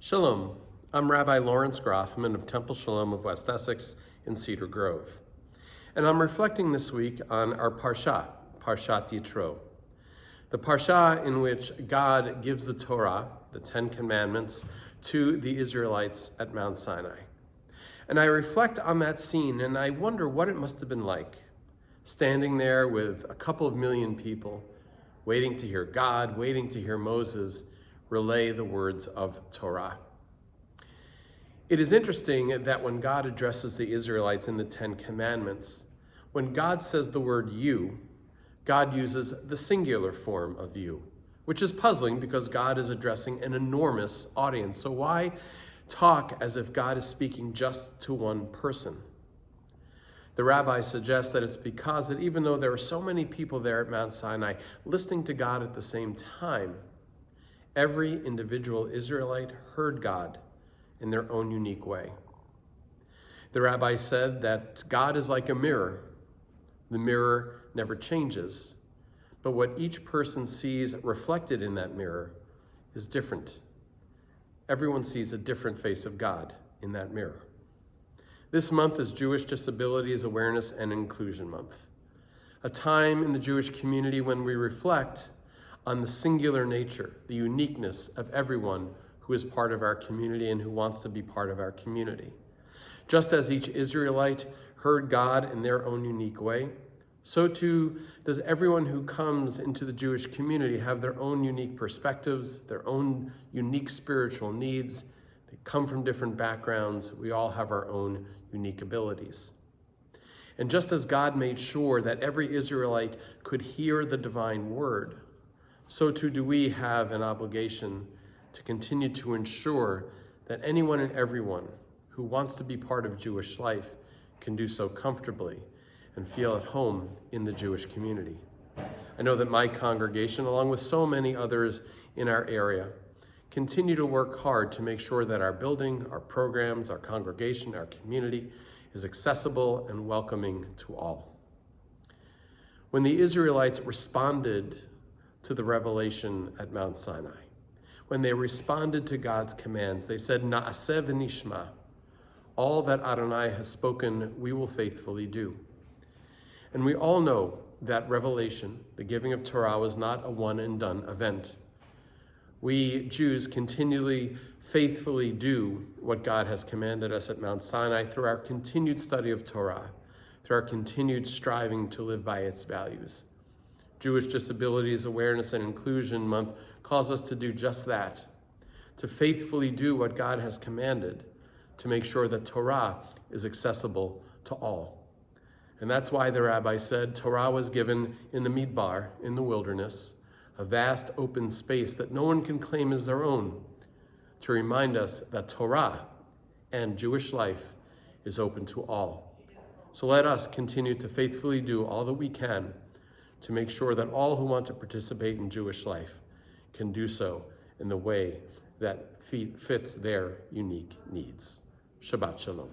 Shalom, I'm Rabbi Laurence Groffman of Temple Sholom of West Essex in Cedar Grove. And I'm reflecting this week on our Parshat Yitro, the Parsha in which God gives the Torah, the 10 Commandments, to the Israelites at Mount Sinai. And I reflect on that scene and I wonder what it must have been like, standing there with a couple of million people, waiting to hear God, waiting to hear Moses relay the words of Torah. It is interesting that when God addresses the Israelites in the 10 Commandments, when God says the word you, God uses the singular form of you, which is puzzling because God is addressing an enormous audience. So why talk as if God is speaking just to one person? The rabbi suggests that it's because that even though there are so many people there at Mount Sinai listening to God at the same time, every individual Israelite heard God in their own unique way. The rabbi said that God is like a mirror. The mirror never changes, but what each person sees reflected in that mirror is different. Everyone sees a different face of God in that mirror. This month is Jewish Disabilities Awareness and Inclusion Month, a time in the Jewish community when we reflect on the singular nature, the uniqueness of everyone who is part of our community and who wants to be part of our community. Just as each Israelite heard God in their own unique way, so too does everyone who comes into the Jewish community have their own unique perspectives, their own unique spiritual needs. They come from different backgrounds. We all have our own unique abilities. And just as God made sure that every Israelite could hear the divine word, so too do we have an obligation to continue to ensure that anyone and everyone who wants to be part of Jewish life can do so comfortably and feel at home in the Jewish community. I know that my congregation, along with so many others in our area, continue to work hard to make sure that our building, our programs, our congregation, our community is accessible and welcoming to all. When the Israelites responded to the revelation at Mount Sinai, when they responded to God's commands, they said, Na'aseh v'nishma, all that Adonai has spoken, we will faithfully do. And we all know that revelation, the giving of Torah, was not a one and done event. We Jews continually, faithfully do what God has commanded us at Mount Sinai through our continued study of Torah, through our continued striving to live by its values. Jewish Disabilities Awareness and Inclusion Month calls us to do just that, to faithfully do what God has commanded, to make sure that Torah is accessible to all. And that's why the rabbi said Torah was given in the Midbar, in the wilderness, a vast open space that no one can claim as their own, to remind us that Torah and Jewish life is open to all. So let us continue to faithfully do all that we can to make sure that all who want to participate in Jewish life can do so in the way that fits their unique needs. Shabbat Shalom.